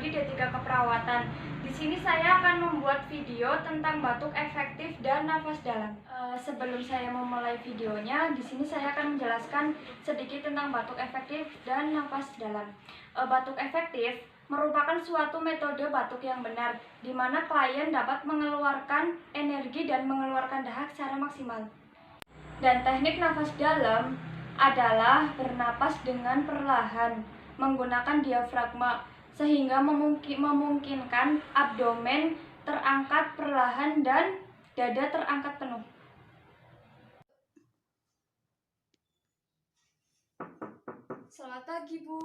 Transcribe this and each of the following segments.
kembali di D3 Keperawatan. Di sini saya akan membuat video tentang batuk efektif dan nafas dalam. Sebelum saya memulai videonya, di sini saya akan menjelaskan sedikit tentang batuk efektif dan nafas dalam. Batuk efektif merupakan suatu metode batuk yang benar, di mana klien dapat mengeluarkan energi dan mengeluarkan dahak secara maksimal. Dan teknik nafas dalam adalah bernapas dengan perlahan menggunakan diafragma sehingga memungkinkan abdomen terangkat perlahan dan dada terangkat penuh. Selamat pagi, Bu.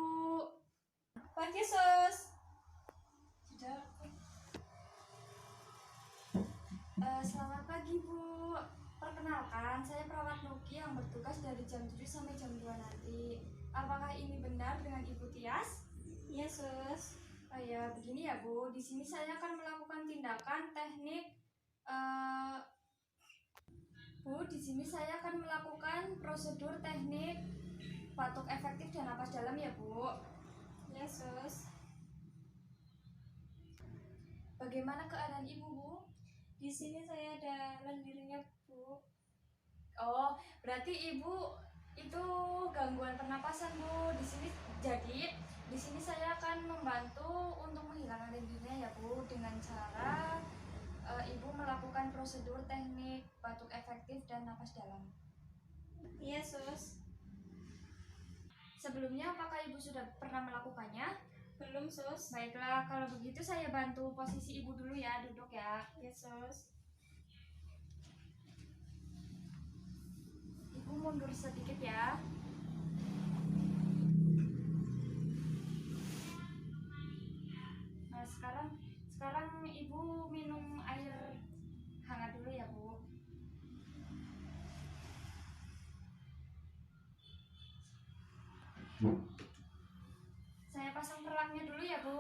Pagi, Sus. Sudah. Selamat pagi, Bu. Perkenalkan, saya perawat Nuki yang bertugas dari jam 7 sampai jam 2 nanti. Apakah ini benar dengan Ibu Tias? Iya, Sus. Oh ya, begini ya, Bu. Di sini saya akan melakukan tindakan teknik Bu, di sini saya akan melakukan prosedur teknik batuk efektif dan napas dalam ya, Bu. Iya, Sus. Bagaimana keadaan Ibu, Bu? Di sini saya ada lendirnya, Bu. Oh, berarti Ibu itu gangguan pernapasan, Bu. Di sini saya akan membantu untuk menghilangkan lendirnya ya, Bu, dengan cara Ibu melakukan prosedur teknik batuk efektif dan napas dalam. Iya, Sus. Sebelumnya apakah Ibu sudah pernah melakukannya? Belum, Sus. Baiklah, kalau begitu saya bantu posisi Ibu dulu ya, duduk ya. Iya, Sus. Ibu mundur sedikit ya. Nah, sekarang Ibu minum air hangat dulu ya, Bu. Saya pasang perlaknya dulu ya, Bu.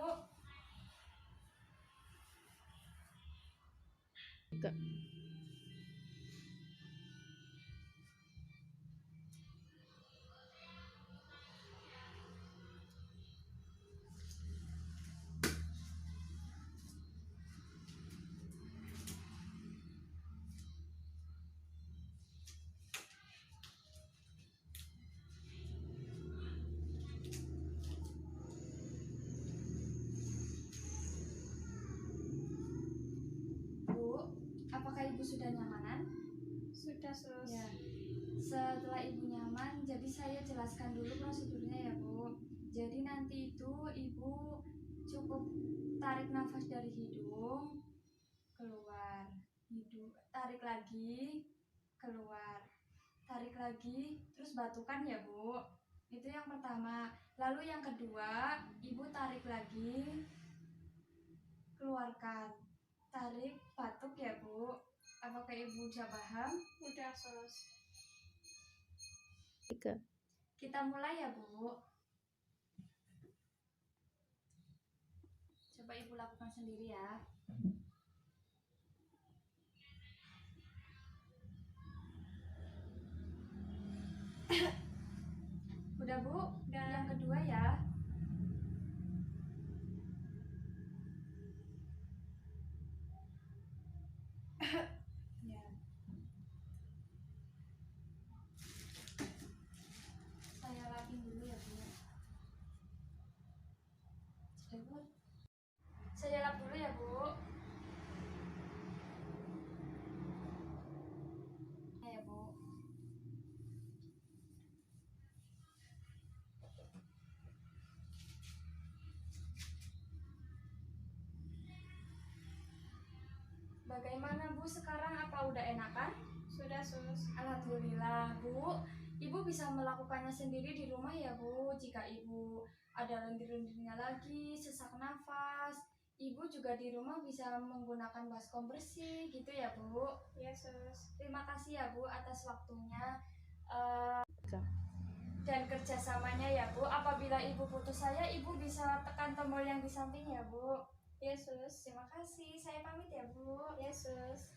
Bu, apakah Ibu sudah nyamanan? Sudah, Sus. Ya. Setelah Ibu nyaman, jadi saya jelaskan dulu prosedurnya ya, Bu. Jadi nanti itu Ibu cukup tarik nafas dari hidung, keluar. Tarik lagi, keluar. Tarik lagi, terus batukan ya, Bu. Itu yang pertama. Lalu yang kedua, Ibu tarik lagi, keluarkan. Tarik, batuk ya, Bu. Apakah Ibu sudah paham? Udah, Sus. Kita mulai ya, Bu. Coba Ibu lakukan sendiri ya. Udah, Bu? Udah. Yang kedua ya. Ya. Saya lapin dulu ya, Bu. Sudah, Bu? Saya lap dulu ya, Bu. Ya, Bu. Bagaimana, Bu? Sekarang apa udah enakan? Sudah, Sus. Alhamdulillah, Bu. Ibu bisa melakukannya sendiri di rumah ya, Bu. Jika Ibu ada lendir-lendirnya lagi, sesak nafas, Ibu juga di rumah bisa menggunakan baskom bersih gitu ya, Bu. Iya, Sus. Terima kasih ya, Bu, atas waktunya dan kerjasamanya ya, Bu. Apabila Ibu butuh saya, Ibu bisa tekan tombol yang di samping ya, Bu. Iya, Sus. Terima kasih. Saya pamit ya, Bu. Iya, Sus.